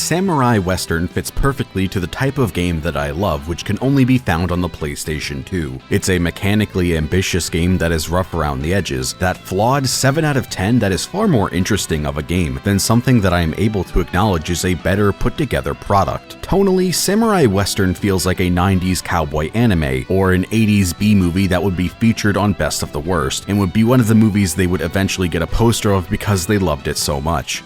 samurai western fits perfectly to the type of game that I love, which can only be found on the PlayStation 2. It's a mechanically ambitious game that is rough around the edges, that flawed 7 out of 10 that is far more interesting of a game than something that I am able to acknowledge is a better put together product. Tonally, samurai western feels like a 90s cowboy anime, or an 80s B-movie that would be featured on Best of the Worst, and would be one of the movies they would eventually get a poster of because they loved it so much.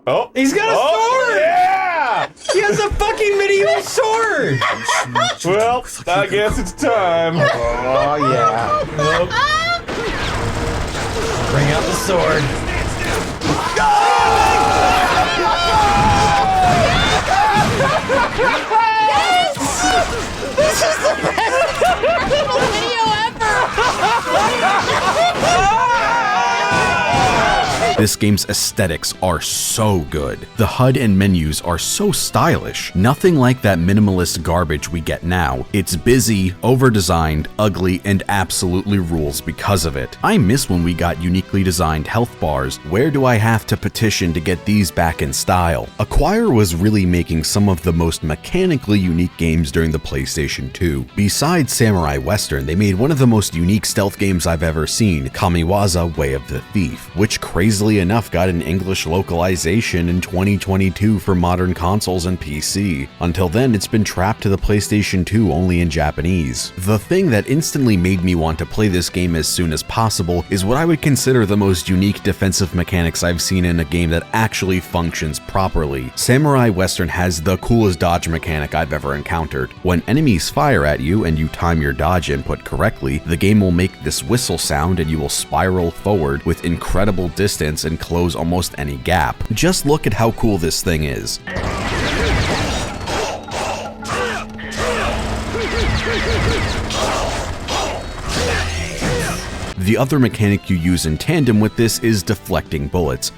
Oh, he's got a sword! Yeah! He has a fucking medieval sword! Well, I guess it's time. Oh, yeah. Bring out the sword. This is the best video ever! This game's aesthetics are so good. The HUD and menus are so stylish. Nothing like that minimalist garbage we get now. It's busy, over-designed, ugly, and absolutely rules because of it. I miss when we got uniquely designed health bars. Where do I have to petition to get these back in style? Acquire was really making some of the most mechanically unique games during the PlayStation 2. Besides Samurai Western, they made one of the most unique stealth games I've ever seen, Kamiwaza Way of the Thief, which crazily enough got an English localization in 2022 for modern consoles and PC. Until then, it's been trapped to the PlayStation 2 only in Japanese. The thing that instantly made me want to play this game as soon as possible is what I would consider the most unique defensive mechanics I've seen in a game that actually functions properly. Samurai Western has the coolest dodge mechanic I've ever encountered. When enemies fire at you and you time your dodge input correctly, the game will make this whistle sound and you will spiral forward with incredible distance and close almost any gap. Just look at how cool this thing is. The other mechanic you use in tandem with this is deflecting bullets.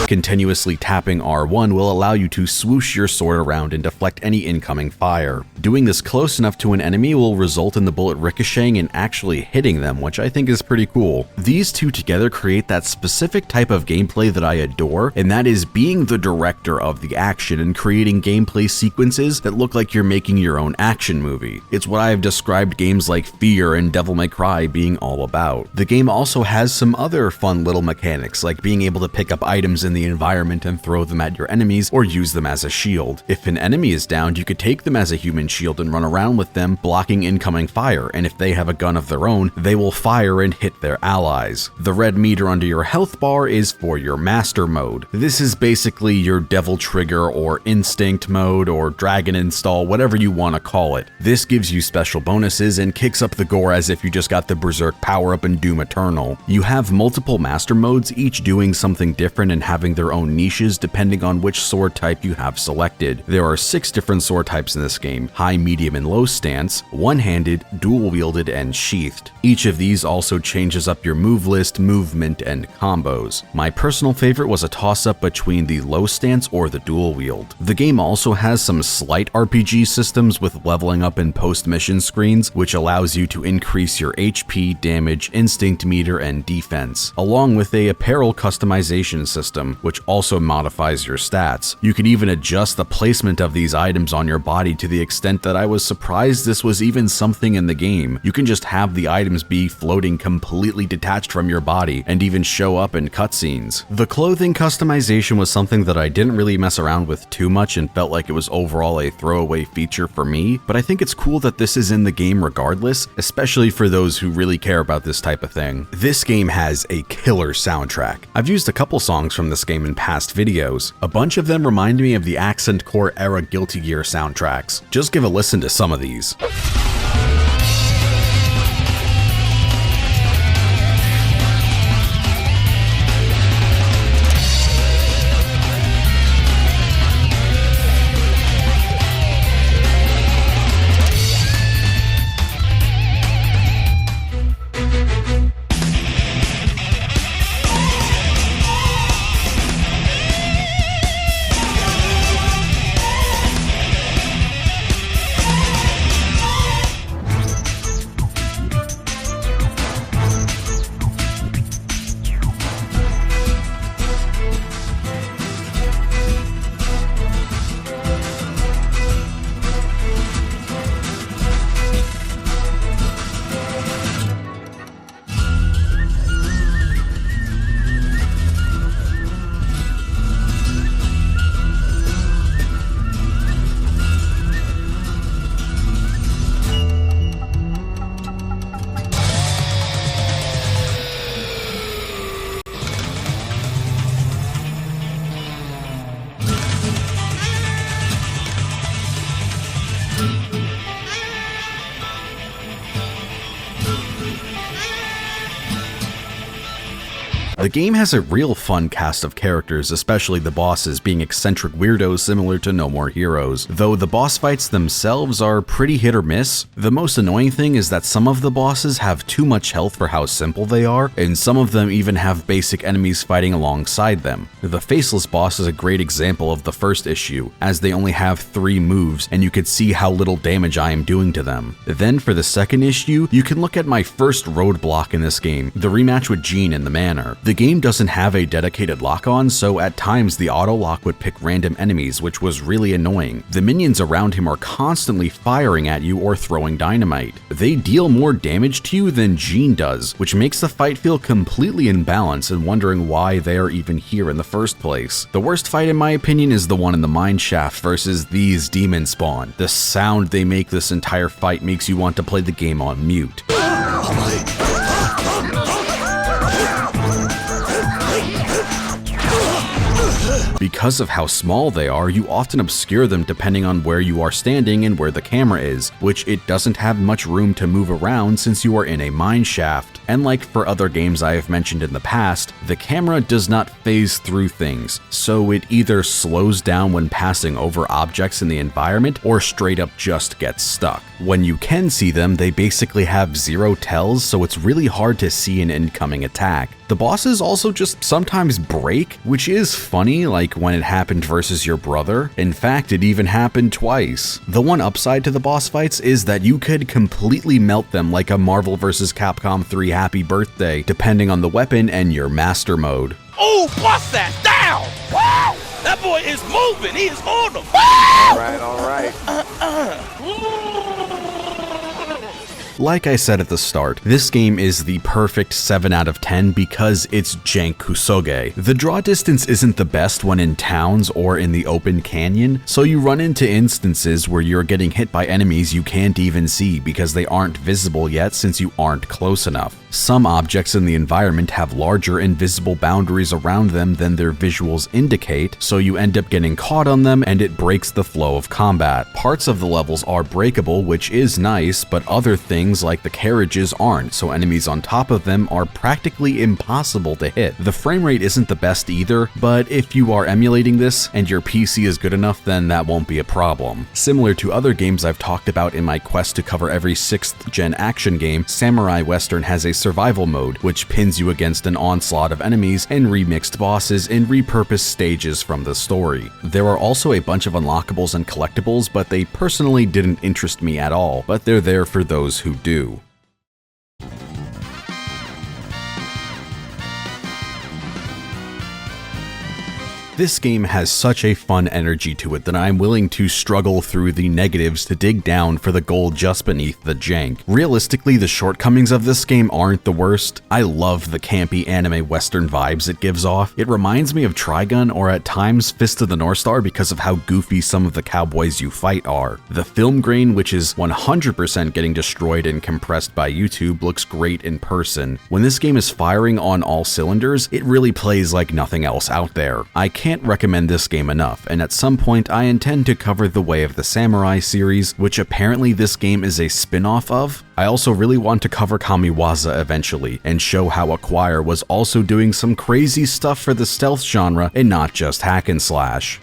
Continuously tapping R1 will allow you to swoosh your sword around and deflect any incoming fire. Doing this close enough to an enemy will result in the bullet ricocheting and actually hitting them, which I think is pretty cool. These two together create that specific type of gameplay that I adore, and that is being the director of the action and creating gameplay sequences that look like you're making your own action movie. It's what I have described games like Fear and Devil May Cry being all about. The game also has some other fun little mechanics, like being able to pick up items in the environment and throw them at your enemies or use them as a shield. If an enemy is downed, you could take them as a human shield and run around with them, blocking incoming fire, and if they have a gun of their own, they will fire and hit their allies. The red meter under your health bar is for your master mode. This is basically your devil trigger or instinct mode or dragon install, whatever you want to call it. This gives you special bonuses and kicks up the gore as if you just got the Berserk power up in Doom Eternal. You have multiple master modes, each doing something different and having their own niches depending on which sword type you have selected. There are 6 different sword types in this game: high, medium, and low stance, one-handed, dual-wielded, and sheathed. Each of these also changes up your move list, movement, and combos. My personal favorite was a toss-up between the low stance or the dual wield. The game also has some slight RPG systems with leveling up and post-mission screens, which allows you to increase your HP, damage, instinct meter, and defense, along with a apparel customization system, which also modifies your stats. You can even adjust the placement of these items on your body to the extent that I was surprised this was even something in the game. You can just have the items be floating completely detached from your body and even show up in cutscenes. The clothing customization was something that I didn't really mess around with too much and felt like it was overall a throwaway feature for me, but I think it's cool that this is in the game regardless, especially for those who really care about this type of thing. This game has a killer soundtrack. I've used a couple songs from this game in past videos. A bunch of them remind me of the Accent Core era Guilty Gear soundtracks. Just give a listen to some of these. The game has a real fun cast of characters, especially the bosses being eccentric weirdos similar to No More Heroes, though the boss fights themselves are pretty hit or miss. The most annoying thing is that some of the bosses have too much health for how simple they are, and some of them even have basic enemies fighting alongside them. The Faceless boss is a great example of the first issue, as they only have 3 moves and you could see how little damage I am doing to them. Then for the second issue, you can look at my first roadblock in this game, the rematch with Jean in the manor. The game doesn't have a dedicated lock-on, so at times the auto-lock would pick random enemies, which was really annoying. The minions around him are constantly firing at you or throwing dynamite. They deal more damage to you than Jean does, which makes the fight feel completely imbalanced and wondering why they are even here in the first place. The worst fight in my opinion is the one in the mine shaft versus these demon spawn. The sound they make this entire fight makes you want to play the game on mute. Because of how small they are, you often obscure them depending on where you are standing and where the camera is, which it doesn't have much room to move around since you are in a mine shaft. And like for other games I have mentioned in the past, the camera does not phase through things, so it either slows down when passing over objects in the environment or straight up just gets stuck. When you can see them, they basically have 0 tells, so it's really hard to see an incoming attack. The bosses also just sometimes break, which is funny, like when it happened versus your brother. In fact, it even happened twice. The one upside to the boss fights is that you could completely melt them like a Marvel vs. Capcom 3 Happy Birthday, depending on the weapon and your master mode. Oh, bust that down! Wow! That boy is moving. He is on them. All right. Like I said at the start, this game is the perfect 7 out of 10 because it's Jank Kusoge. The draw distance isn't the best when in towns or in the open canyon, so you run into instances where you're getting hit by enemies you can't even see because they aren't visible yet since you aren't close enough. Some objects in the environment have larger invisible boundaries around them than their visuals indicate, so you end up getting caught on them and it breaks the flow of combat. Parts of the levels are breakable, which is nice, but other things like the carriages aren't, so enemies on top of them are practically impossible to hit. The frame rate isn't the best either, but if you are emulating this and your PC is good enough, then that won't be a problem. Similar to other games I've talked about in my quest to cover every 6th gen action game, Samurai Western has a survival mode, which pins you against an onslaught of enemies and remixed bosses in repurposed stages from the story. There are also a bunch of unlockables and collectibles, but they personally didn't interest me at all, but they're there for those who do. This game has such a fun energy to it that I'm willing to struggle through the negatives to dig down for the gold just beneath the jank. Realistically, the shortcomings of this game aren't the worst. I love the campy anime western vibes it gives off. It reminds me of Trigun or at times Fist of the North Star because of how goofy some of the cowboys you fight are. The film grain, which is 100% getting destroyed and compressed by YouTube, looks great in person. When this game is firing on all cylinders, it really plays like nothing else out there. I can't recommend this game enough, and at some point I intend to cover the Way of the Samurai series, which apparently this game is a spin-off of. I also really want to cover Kamiwaza eventually, and show how Acquire was also doing some crazy stuff for the stealth genre and not just hack and slash.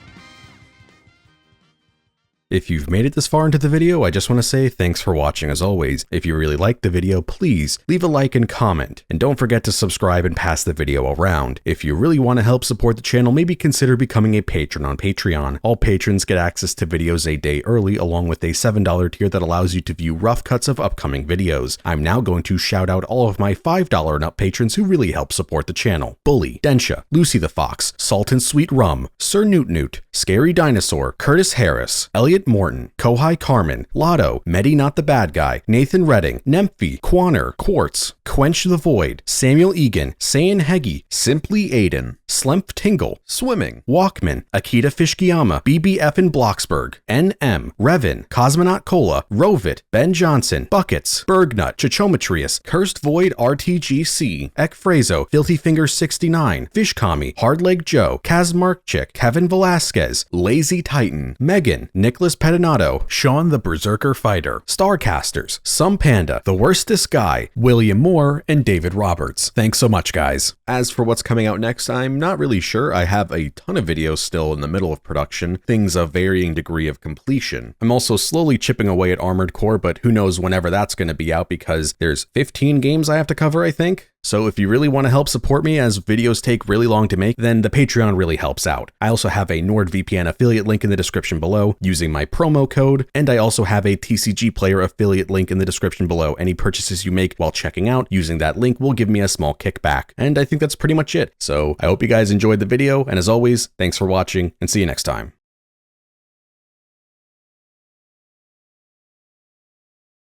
If you've made it this far into the video, I just want to say thanks for watching as always. If you really liked the video, please leave a like and comment, and don't forget to subscribe and pass the video around. If you really want to help support the channel, maybe consider becoming a patron on Patreon. All patrons get access to videos a day early, along with a $7 tier that allows you to view rough cuts of upcoming videos. I'm now going to shout out all of my $5 and up patrons who really help support the channel. Bully, Densha, Lucy the Fox, Salt and Sweet Rum, Sir Newt Newt, Scary Dinosaur, Curtis Harris, Elliot Morton, Kohai Carmen, Lotto, Medi Not the Bad Guy, Nathan Redding, Nemphy, Quanner, Quartz, Quench the Void, Samuel Egan, Sayan Heggy, Simply Aiden, Slemph Tingle, Swimming, Walkman, Akita Fishkiyama, BBF in Bloxburg, NM, Revin, Cosmonaut Cola, Rovit, Ben Johnson, Buckets, Bergnut, Chichometrius, Cursed Void RTGC, Ekphraso, Filthy Finger 69, Fishkami, Hardleg Joe, Kazmark Chick, Kevin Velasquez, Lazy Titan, Megan, Nicholas Pedinato, Sean the Berserker Fighter, Starcasters, Some Panda, The Worstest Guy, William Moore, Moore, and David Roberts. Thanks so much, guys. As for what's coming out next, I'm not really sure. I have a ton of videos still in the middle of production, things of varying degree of completion. I'm also slowly chipping away at Armored Core, but who knows whenever that's going to be out because there's 15 games I have to cover, I think. So if you really want to help support me as videos take really long to make, then the Patreon really helps out. I also have a NordVPN affiliate link in the description below using my promo code, and I also have a TCG Player affiliate link in the description below. Any purchases you make while checking out using that link will give me a small kickback. And I think that's pretty much it. So I hope you guys enjoyed the video, and as always, thanks for watching, and see you next time.